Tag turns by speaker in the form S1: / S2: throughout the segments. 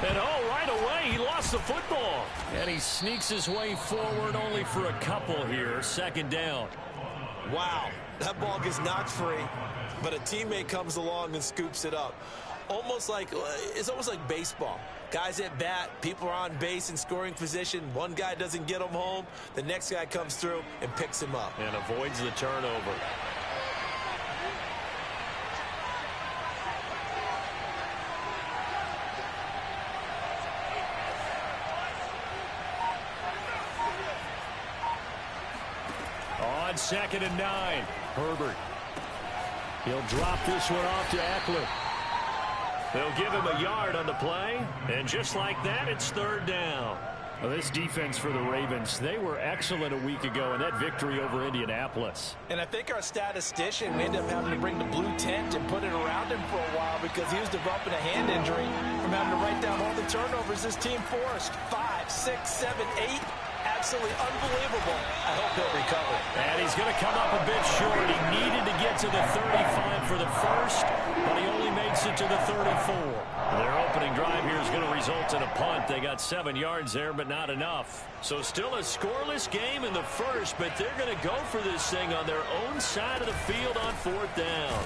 S1: And oh, right away, he lost the football. And he sneaks his way forward only for a couple here. Second down.
S2: Wow, that ball gets knocked free, but a teammate comes along and scoops it up. It's almost like baseball. Guys at bat, people are on base in scoring position. One guy doesn't get him home. The next guy comes through and picks him up.
S1: And avoids the turnover. On 2nd and 9, Herbert. He'll drop this one off to Eckler. They'll give him a yard on the play, and just like that, it's 3rd down. Well, this defense for the Ravens, they were excellent a week ago in that victory over Indianapolis.
S2: And I think our statistician, we ended up having to bring the blue tent and put it around him for a while because he was developing a hand injury from having to write down all the turnovers this team forced. 5, 6, 7, 8. Absolutely unbelievable. I hope he'll recover.
S1: And he's going to come up a bit short. He needed to get to the 35 for the first, but he only makes it to the 34. Their opening drive here is going to result in a punt. They got 7 yards there, but not enough. So still a scoreless game in the first, but they're going to go for this thing on their own side of the field on 4th down.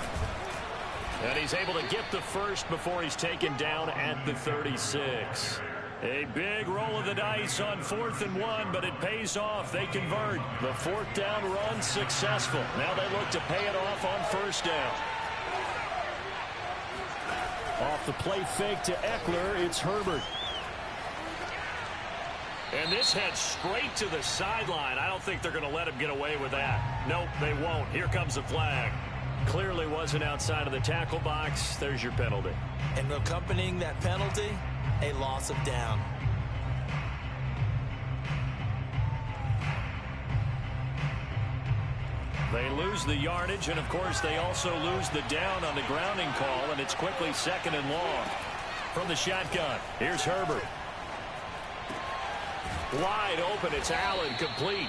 S1: And he's able to get the first before he's taken down at the 36. A big roll of the dice on 4th and 1, but it pays off. They convert. The 4th down run successful. Now they look to pay it off on 1st down. Off the play fake to Eckler, it's Herbert. And this heads straight to the sideline. I don't think they're going to let him get away with that. Nope, they won't. Here comes the flag. Clearly wasn't outside of the tackle box. There's your penalty.
S2: And accompanying that penalty, a loss of down.
S1: They lose the yardage, and of course they also lose the down on the grounding call, and it's quickly 2nd and long. From the shotgun, here's Herbert. Wide open, it's Allen, complete.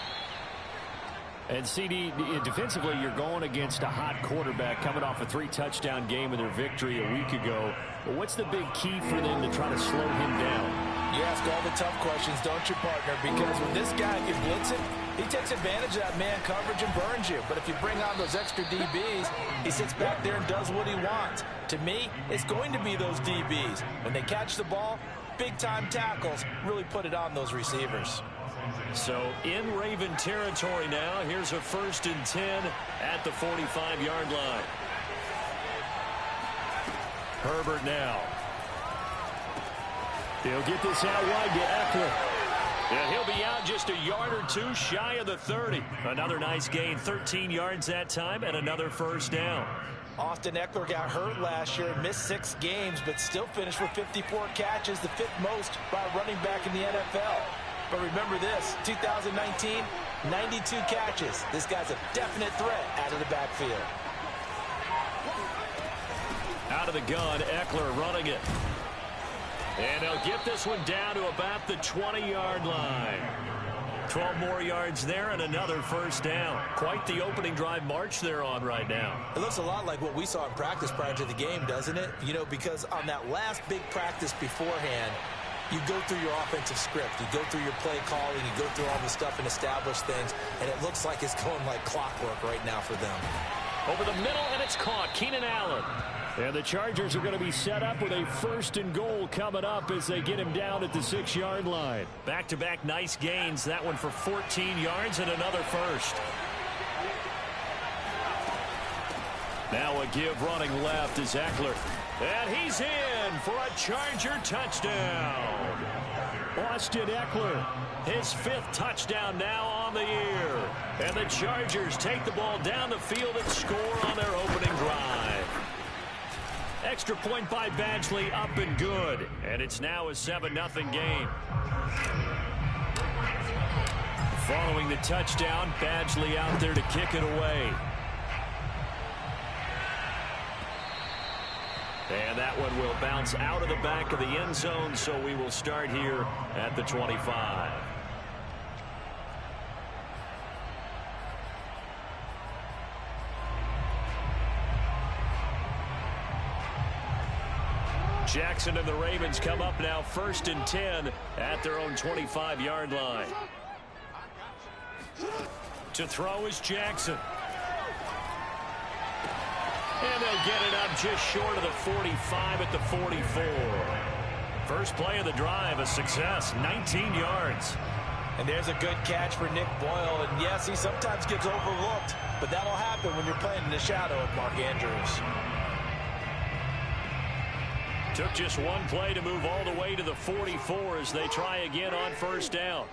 S1: And CD, defensively, you're going against a hot quarterback coming off a 3-touchdown game in their victory a week ago. But what's the big key for them to try to slow him down?
S2: You ask all the tough questions, don't you, partner? Because when this guy can blitz it, he takes advantage of that man coverage and burns you. But if you bring on those extra DBs, he sits back there and does what he wants. To me, it's going to be those DBs. When they catch the ball, big-time tackles really put it on those receivers.
S1: So in Raven territory now, here's a 1st and 10 at the 45-yard line. Herbert now. He'll get this out wide to Eckler. And he'll be out just a yard or two shy of the 30. Another nice gain, 13 yards that time, and another 1st down.
S2: Austin Eckler got hurt last year and missed 6 games, but still finished with 54 catches, the 5th most by a running back in the NFL. But remember this, 2019, 92 catches. This guy's a definite threat out of the backfield.
S1: Out of the gun, Eckler running it. And they'll get this one down to about the 20-yard line. 12 more yards there and another 1st down. Quite the opening drive march they're on right now.
S2: It looks a lot like what we saw in practice prior to the game, doesn't it? You know, because on that last big practice beforehand, you go through your offensive script. You go through your play calling. You go through all the stuff and establish things. And it looks like it's going like clockwork right now for them.
S1: Over the middle, and it's caught. Keenan Allen. And the Chargers are going to be set up with a 1st and goal coming up as they get him down at the 6-yard line. Back-to-back nice gains. That one for 14 yards and another 1st. Now a give running left is Eckler. And he's in for a Charger touchdown. Austin Eckler, his 5th touchdown now on the year. And the Chargers take the ball down the field and score on their opening drive. Extra point by Badgley, up and good. And it's now a 7-0 game. Following the touchdown, Badgley out there to kick it away. And that one will bounce out of the back of the end zone, so we will start here at the 25. Jackson and the Ravens come up now 1st and 10 at their own 25-yard line. To throw is Jackson. And they'll get it up just short of the 45 at the 44. First play of the drive, a success, 19 yards.
S2: And there's a good catch for Nick Boyle. And yes, he sometimes gets overlooked, but that'll happen when you're playing in the shadow of Mark Andrews.
S1: Took just one play to move all the way to the 44 as they try again on 1st down.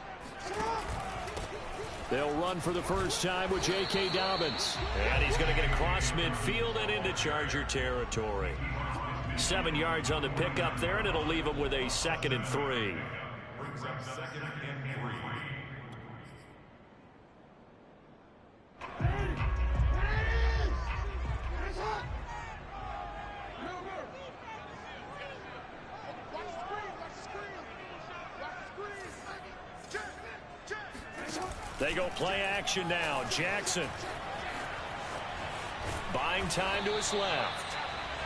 S1: They'll run for the first time with J.K. Dobbins. And he's going to get across midfield and into Charger territory. 7 yards on the pickup there, and it'll leave him with a 2nd and 3. They go play action now. Jackson buying time to his left.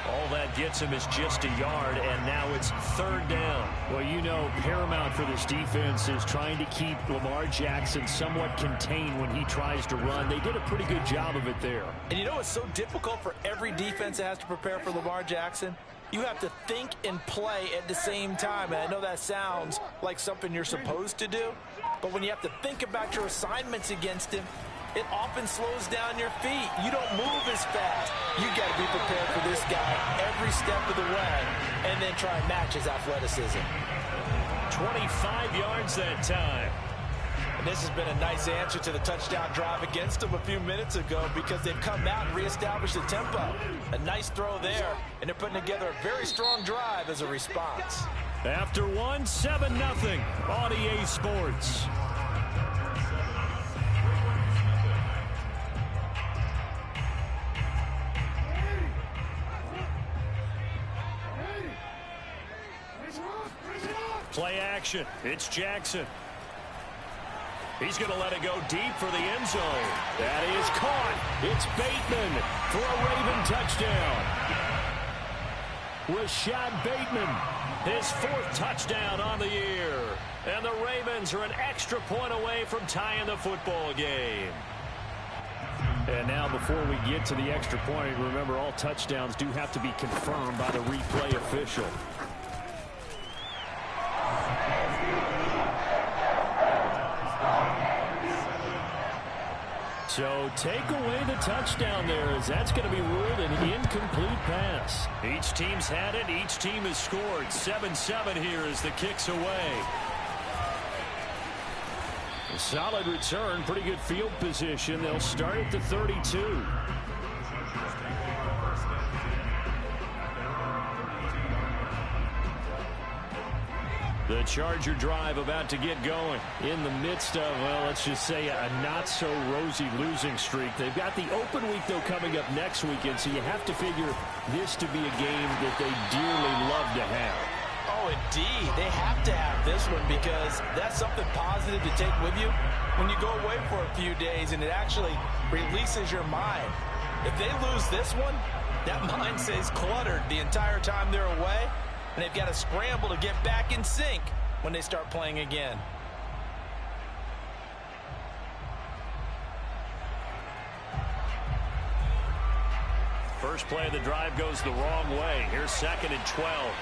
S1: All that gets him is just a yard, and now it's 3rd down.
S3: Well, you know, paramount for this defense is trying to keep Lamar Jackson somewhat contained when he tries to run. They did a pretty good job of it there.
S2: And you know what's so difficult for every defense that has to prepare for Lamar Jackson? You have to think and play at the same time. And I know that sounds like something you're supposed to do, but when you have to think about your assignments against him, it often slows down your feet. You don't move as fast. You got to be prepared for this guy every step of the way and then try and match his athleticism.
S1: 25 yards that time.
S2: And this has been a nice answer to the touchdown drive against them a few minutes ago because they've come out and reestablished the tempo. A nice throw there, and they're putting together a very strong drive as a response.
S1: After one, 7-0 on EA Sports. Play action. It's Jackson. He's going to let it go deep for the end zone. That is caught. It's Bateman for a Raven touchdown. Rashad Bateman, his 4th touchdown on the year. And the Ravens are an extra point away from tying the football game.
S3: And now before we get to the extra point, remember all touchdowns do have to be confirmed by the replay official. So take away the touchdown there, as that's going to be ruled an incomplete pass.
S1: Each team's had it. Each team has scored. 7-7 here as the kick's away.
S3: A solid return. Pretty good field position. They'll start at the 32.
S1: The Charger drive about to get going.
S3: In the midst of, well, let's just say a not-so-rosy losing streak. They've got the open week, though, coming up next weekend, so you have to figure this to be a game that they dearly love to have.
S2: Oh, indeed. They have to have this one because that's something positive to take with you when you go away for a few days, and it actually releases your mind. If they lose this one, that mind stays cluttered the entire time they're away. And they've got to scramble to get back in sync when they start playing again.
S1: First play of the drive goes the wrong way. Here's 2nd and 12.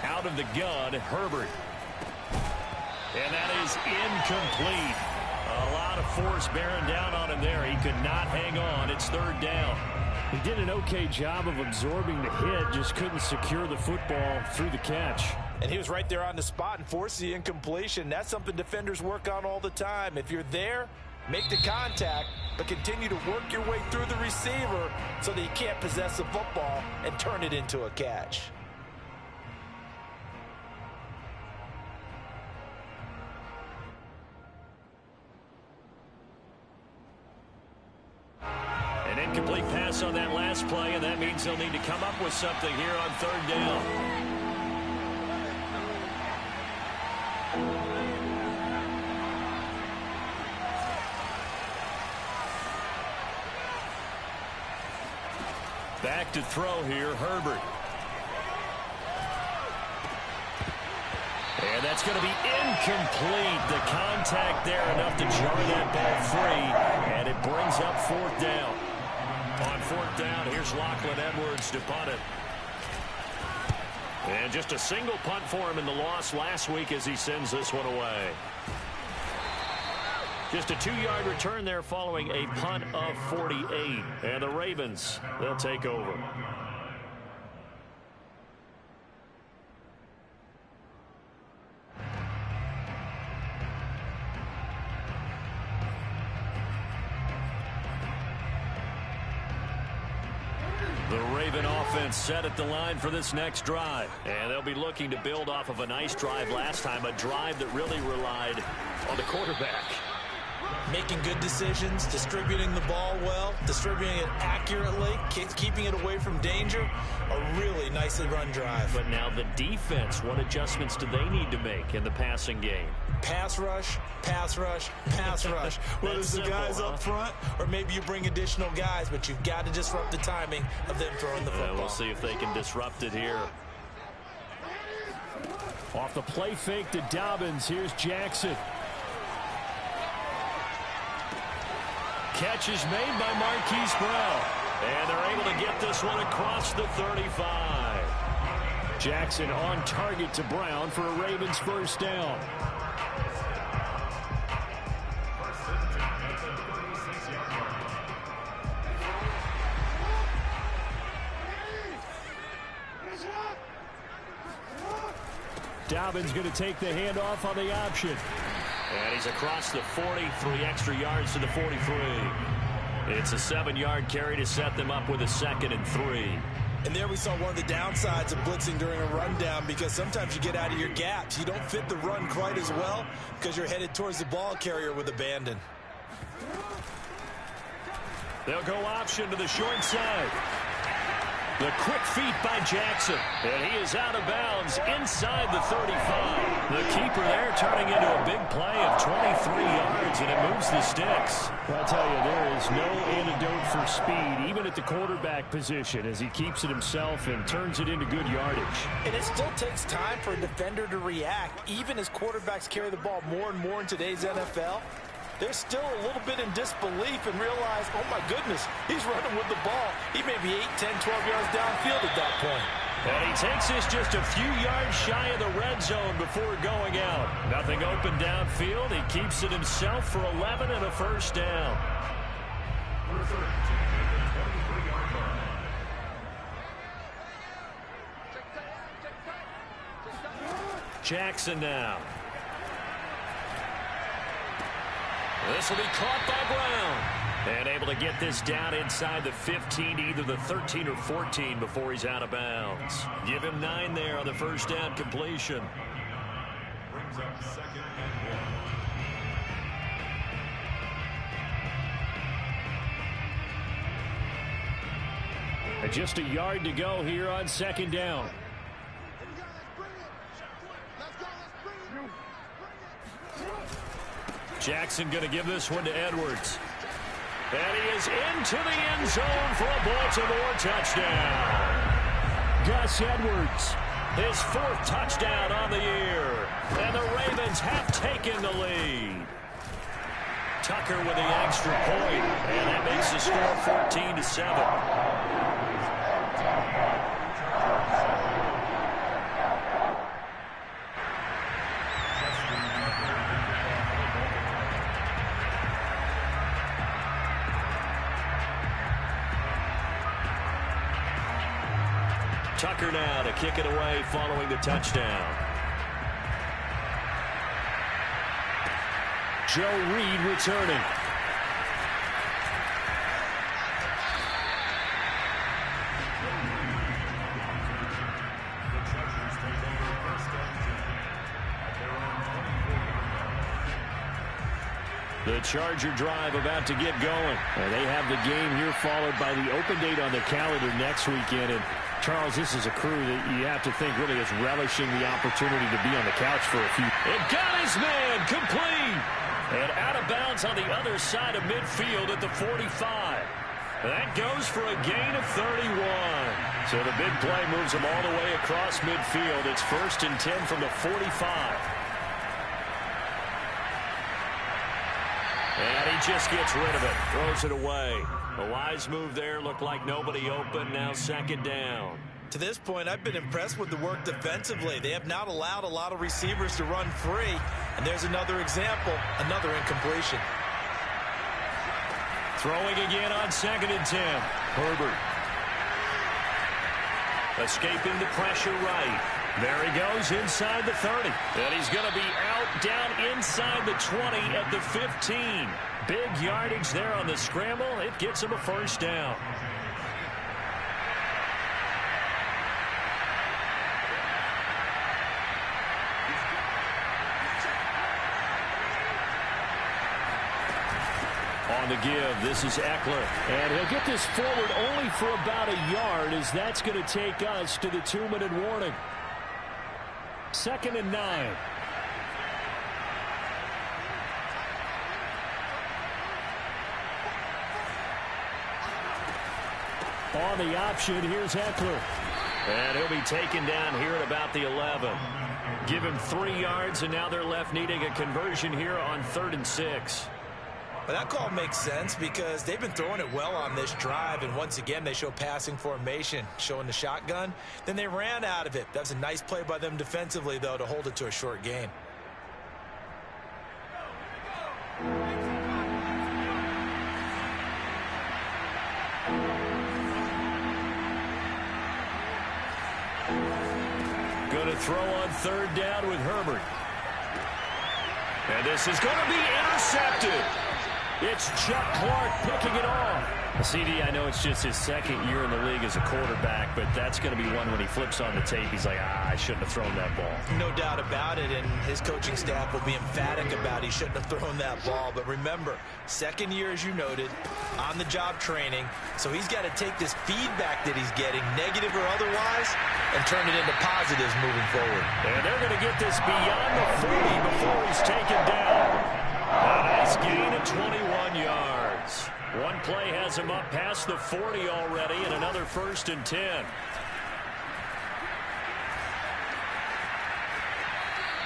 S1: Out of the gun, Herbert. And that is incomplete. A lot of force bearing down on him there. He could not hang on. It's 3rd down.
S3: He did an okay job of absorbing the hit, just couldn't secure the football through the catch.
S2: And he was right there on the spot and forced the incompletion. That's something defenders work on all the time. If you're there, make the contact, but continue to work your way through the receiver so that you can't possess the football and turn it into a catch.
S1: An incomplete pass on that last play, and that means they'll need to come up with something here on 3rd down. Back to throw here, Herbert. And that's going to be incomplete. The contact there enough to jar that ball free, and it brings up fourth down. On fourth down, here's Lachlan Edwards to punt it. And just a single punt for him in the loss last week as he sends this one away. Just a 2-yard return there following a punt of 48. And the Ravens, they'll take over. The Raven offense set at the line for this next drive. And they'll be looking to build off of a nice drive last time, a drive that really relied on the quarterback.
S2: Making good decisions, distributing the ball well, distributing it accurately, keeping it away from danger. A really nicely run drive.
S1: But now the defense, what adjustments do they need to make in the passing game?
S2: Pass rush, pass rush, pass rush. Whether it's the guys up front or maybe you bring additional guys, but you've got to disrupt the timing of them throwing the football.
S1: We'll see if they can disrupt it here.
S3: Off the play fake to Dobbins. Here's Jackson.
S1: Catch is made by Marquise Brown. And they're able to get this one across the 35.
S3: Jackson on target to Brown for a Ravens first down. Dobbins going to take the handoff on the option.
S1: And he's across the 40, 3 extra yards to the 43. It's a 7-yard carry to set them up with a 2nd and 3.
S2: And there we saw one of the downsides of blitzing during a rundown, because sometimes you get out of your gaps. You don't fit the run quite as well because you're headed towards the ball carrier with abandon.
S1: They'll go option to the short side. The quick feet by Jackson. And he is out of bounds inside the 35. The keeper there turning into a big play of 23 yards, and it moves the sticks.
S3: Well, I'll tell you, there is no antidote for speed, even at the quarterback position, as he keeps it himself and turns it into good yardage.
S2: And it still takes time for a defender to react, even as quarterbacks carry the ball more and more in today's NFL. They're still a little bit in disbelief and realize, oh my goodness, he's running with the ball. He may be 8, 10, 12 yards downfield at that point.
S1: And he takes this just a few yards shy of the red zone before going out. Nothing open downfield. He keeps it himself for 11 and a first down. Jackson now. This will be caught by Brown. And able to get this down inside the 15, either the 13 or 14 before he's out of bounds. Give him 9 there on the first down completion. Brings up 2nd and 1.
S3: And just a yard to go here on 2nd down.
S1: Jackson going to give this one to Edwards. And he is into the end zone for a Baltimore touchdown.
S3: Gus Edwards.
S1: His 4th touchdown on the year. And the Ravens have taken the lead. Tucker with the extra point. And that makes the score 14-7. Tucker now to kick it away following the touchdown.
S3: Joe Reed returning.
S1: The Charger drive about to get going.
S3: And they have the game here followed by the open date on the calendar next weekend. And Charles, this is a crew that you have to think really is relishing the opportunity to be on the couch for a few.
S1: It got his man complete. And out of bounds on the other side of midfield at the 45. That goes for a gain of 31. So the big play moves him all the way across midfield. It's 1st and 10 from the 45. And he just gets rid of it. Throws it away. A wise move there. Looked like nobody open. Now 2nd down.
S2: To this point, I've been impressed with the work defensively. They have not allowed a lot of receivers to run free. And there's another example, another incompletion.
S1: Throwing again on 2nd and 10. Herbert. Escaping the pressure right. There he goes inside the 30. And he's going to be out down inside the 20 at the 15. Big yardage there on the scramble. It gets him a 1st down. On the give, this is Eckler.
S3: And he'll get this forward only for about a yard, as that's going to take us to the 2-minute warning. 2nd and 9. On the option, here's Eckler.
S1: And he'll be taken down here at about the 11. Give him 3 yards, and now they're left needing a conversion here on 3rd and 6.
S2: But that call makes sense because they've been throwing it well on this drive, and once again they show passing formation, showing the shotgun. Then they ran out of it. That's a nice play by them defensively, though, to hold it to a short gain.
S1: Going to throw on 3rd down with Herbert. And this is going to be intercepted. It's Chuck Clark picking it off. CD, I know it's just his 2nd year in the league as a quarterback, but that's going to be one when he flips on the tape. He's like, I shouldn't have thrown that ball.
S2: No doubt about it, and his coaching staff will be emphatic about he shouldn't have thrown that ball. But remember, 2nd year, as you noted, on-the-job training, so he's got to take this feedback that he's getting, negative or otherwise, and turn it into positives moving forward.
S1: And they're going to get this beyond the 40 before he's taken down. A nice gain of 21 yards. One play has him up past the 40 already, and another 1st and 10.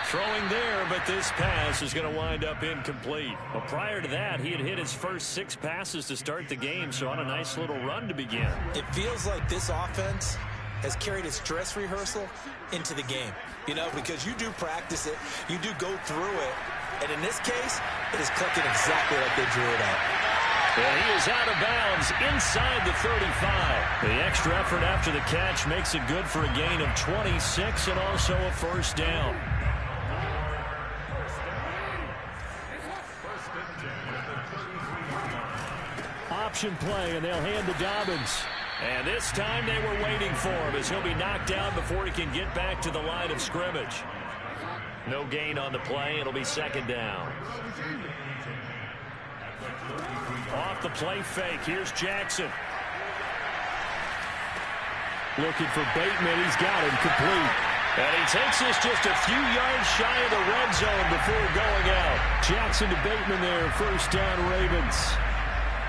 S1: Throwing there, but this pass is going to wind up incomplete. Well, prior to that, he had hit his first 6 passes to start the game, so on a nice little run to begin.
S2: It feels like this offense has carried its dress rehearsal into the game. You know, because you do practice it, you do go through it, and in this case, it is clicking exactly like they drew it up.
S1: And he is out of bounds inside the 35. The extra effort after the catch makes it good for a gain of 26 and also a 1st down.
S3: Option play, and they'll hand to Dobbins.
S1: And this time they were waiting for him as he'll be knocked down before he can get back to the line of scrimmage. No gain on the play. It'll be 2nd down. Off the play fake. Here's Jackson.
S3: Looking for Bateman. He's got him complete.
S1: And he takes this just a few yards shy of the red zone before going out.
S3: Jackson to Bateman there. 1st down, Ravens.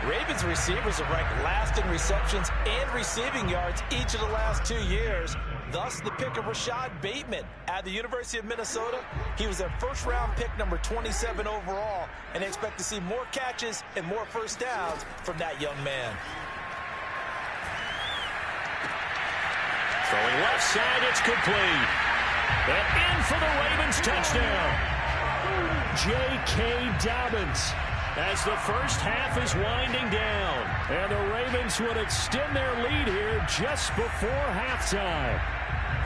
S2: Ravens receivers are ranked last in receptions and receiving yards each of the last 2 years. Thus, the pick of Rashad Bateman at the University of Minnesota. He was their 1st-round pick, number 27 overall, and they expect to see more catches and more 1st downs from that young man.
S1: Throwing left side, it's complete. And in for the Ravens touchdown.
S3: J.K. Dobbins.
S1: As the first half is winding down.
S3: And the Ravens would extend their lead here just before halftime.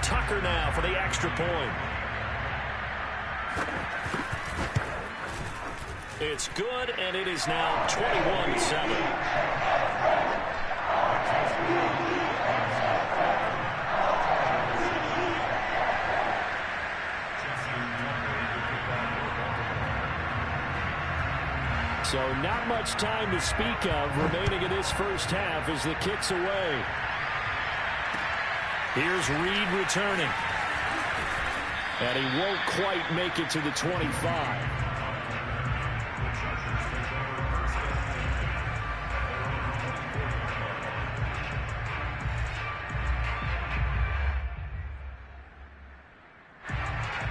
S1: Tucker now for the extra point. It's good, and it is now 21-7.
S3: So not much time to speak of remaining in this first half as the kick's away.
S1: Here's Reed returning.
S3: And he won't quite make it to the 25.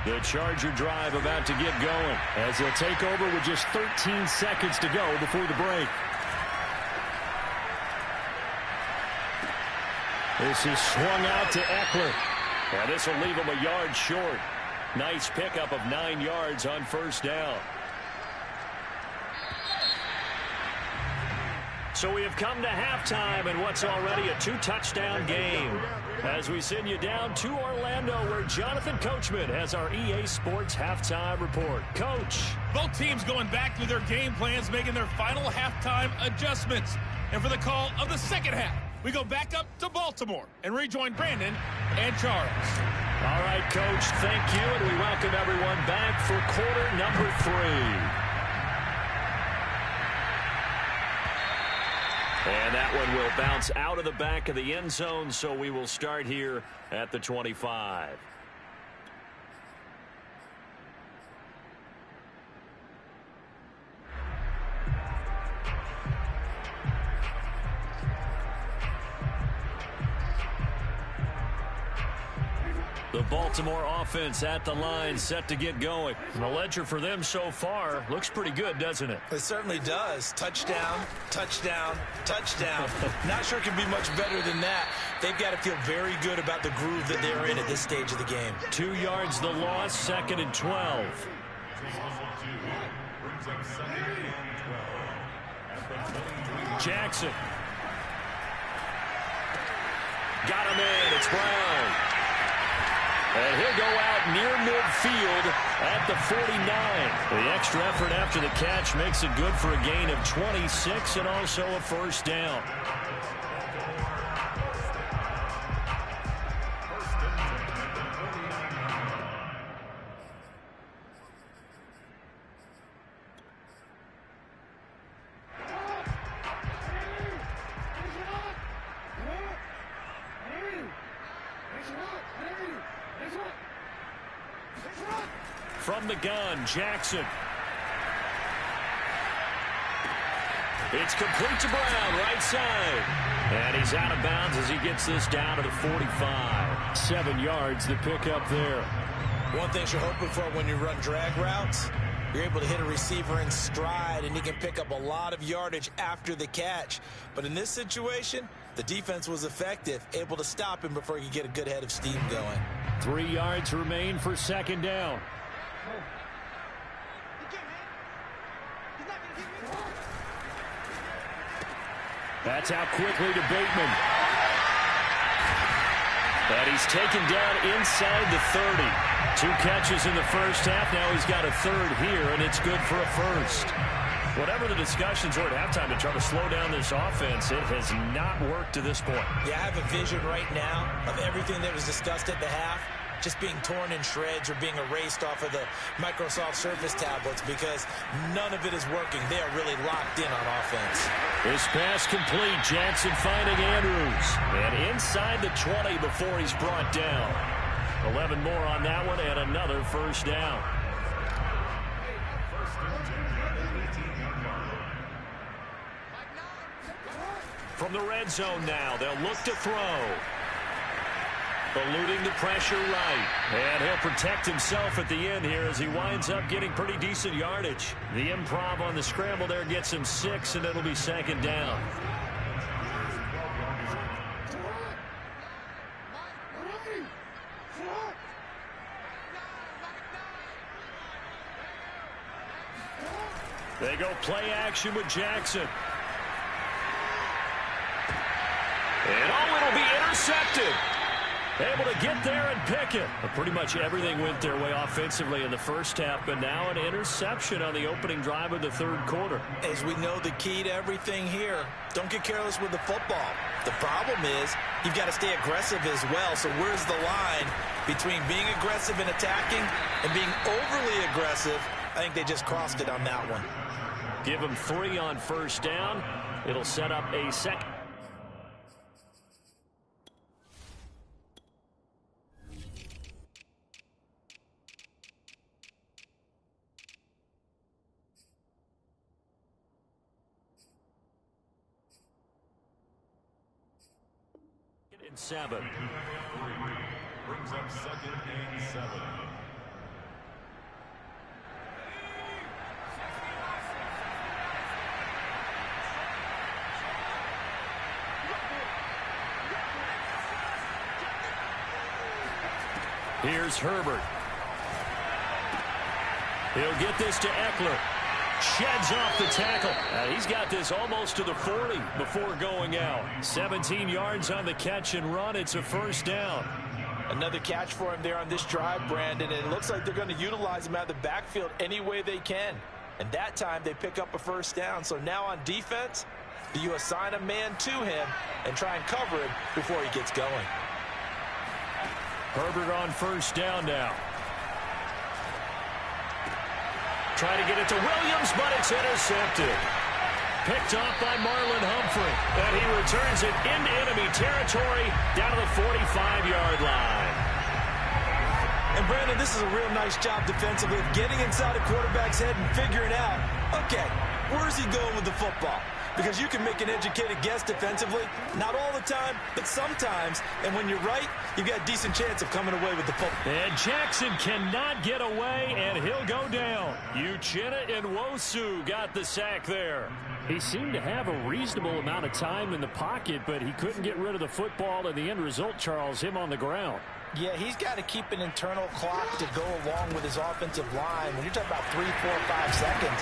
S1: The Charger drive about to get going
S3: as they'll take over with just 13 seconds to go before the break. This is swung out to Eckler.
S1: And this will leave him a yard short. Nice pickup of 9 yards on first down. So we have come to halftime in what's already a 2-touchdown game. As we send you down to Orlando, where Jonathan Coachman has our EA Sports halftime report. Coach.
S4: Both teams going back through their game plans, making their final halftime adjustments. And for the call of the second half, we go back up to Baltimore and rejoin Brandon and Charles.
S1: All right, Coach, thank you, and we welcome everyone back for quarter number 3. And that one will bounce out of the back of the end zone, so we will start here at the 25. The Baltimore offense at the line, set to get going. The ledger for them so far looks pretty good, doesn't it?
S2: It certainly does. Touchdown, touchdown, touchdown. Not sure it can be much better than that. They've got to feel very good about the groove that they're in at this stage of the game.
S1: 2 yards the loss, 2nd and 12. Jackson. Got him in. It's Brown. And he'll go out near midfield at the 49. The extra effort after the catch makes it good for a gain of 26 and also a first down. From the gun, Jackson. It's complete to Brown, right side. And he's out of bounds as he gets this down to the 45.
S3: 7 yards, the pickup there.
S2: One thing you're hoping for when you run drag routes, you're able to hit a receiver in stride, and he can pick up a lot of yardage after the catch. But in this situation, the defense was effective, able to stop him before he could get a good head of steam going.
S3: 3 yards remain for second down. That's out quickly to Bateman. And he's taken down inside the 30. 2 catches in the first half. Now he's got a third here, and it's good for a first. Whatever the discussions were at halftime to try to slow down this offense, it has not worked to this point.
S2: Yeah, I have a vision right now of everything that was discussed at the half just being torn in shreds or being erased off of the Microsoft Surface tablets because none of it is working. They are really locked in on offense.
S1: This pass complete. Jackson finding Andrews. And inside the 20 before he's brought down. 11 more on that one and another first down. From the red zone now, they'll look to throw. Eluding the pressure right. And he'll protect himself at the end here as he winds up getting pretty decent yardage. The improv on the scramble there gets him 6, and it'll be second down. They go play action with Jackson. And oh, it'll be intercepted. Able to get there and pick it. But pretty much everything went their way offensively in the first half, but now an interception on the opening drive of the third quarter.
S2: As we know, the key to everything here, don't get careless with the football. The problem is you've got to stay aggressive as well. So where's the line between being aggressive and attacking and being overly aggressive? I think they just crossed it on that one.
S1: Give them 3 on first down. It'll set up a second. And 7.
S5: Brings up 2nd and 7.
S1: Here's Herbert. He'll get this to Eckler. Sheds off the tackle. He's got this almost to the 40 before going out. 17 yards on the catch and run. It's a first down.
S2: Another catch for him there on this drive, Brandon. And it looks like they're going to utilize him out of the backfield any way they can. And that time they pick up a first down. So now on defense, do you assign a man to him and try and cover him before he gets going?
S1: Herbert on first down now. Try to get it to Williams, but it's intercepted. Picked off by Marlon Humphrey. And he returns it into enemy territory down to the 45-yard line.
S2: And, Brandon, this is a real nice job defensively of getting inside a quarterback's head and figuring out, okay, where's he going with the football? Because you can make an educated guess defensively, not all the time, but sometimes. And when you're right, you've got a decent chance of coming away with the football.
S1: And Jackson cannot get away, and he'll go down. Uchenna and Nwosu got the sack there. He seemed to have a reasonable amount of time in the pocket, but he couldn't get rid of the football, and the end result, Charles, him on the ground.
S2: Yeah, he's got to keep an internal clock to go along with his offensive line. When you're talking about 3, 4, 5 seconds,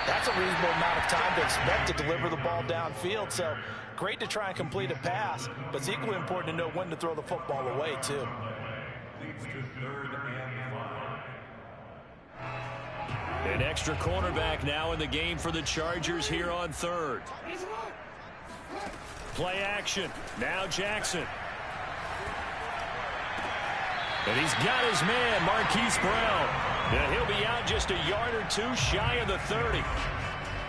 S2: that's a reasonable amount of time to expect to deliver the ball downfield. So great to try and complete a pass, but it's equally important to know when to throw the football away, too.
S1: An extra cornerback now in the game for the Chargers here on third. Play action. Now Jackson. And he's got his man, Marquise Brown. And he'll be out just a yard or two shy of the 30.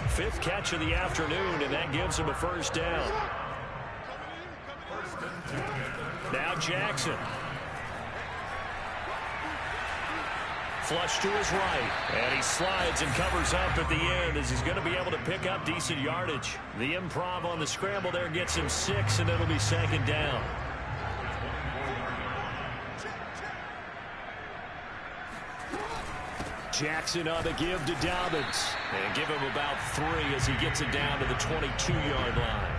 S1: Fifth catch of the afternoon, and that gives him a first down. Now Jackson. Flush to his right. And he slides and covers up at the end as he's going to be able to pick up decent yardage. The improv on the scramble there gets him 6, and it'll be second down. Jackson on the give to Dobbins. And give him about 3 as he gets it down to the 22-yard line.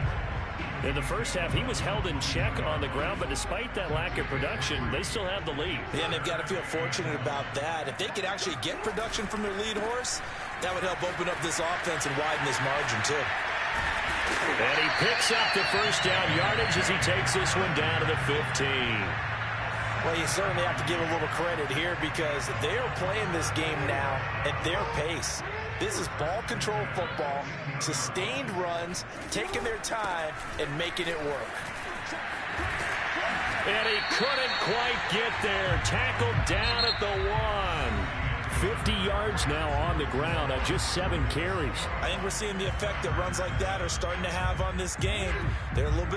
S1: In the first half, he was held in check on the ground, but despite that lack of production, they still have the lead.
S2: Yeah, and they've got to feel fortunate about that. If they could actually get production from their lead horse, that would help open up this offense and widen this margin, too.
S1: And he picks up the first down yardage as he takes this one down to the 15.
S2: Well, you certainly have to give a little credit here because they are playing this game now at their pace. This is ball control football, sustained runs, taking their time, and making it work.
S1: And he couldn't quite get there. Tackled down at the 1. 50 yards now on the ground on just 7 carries.
S2: I think we're seeing the effect that runs like that are starting to have on this game. They're a little bit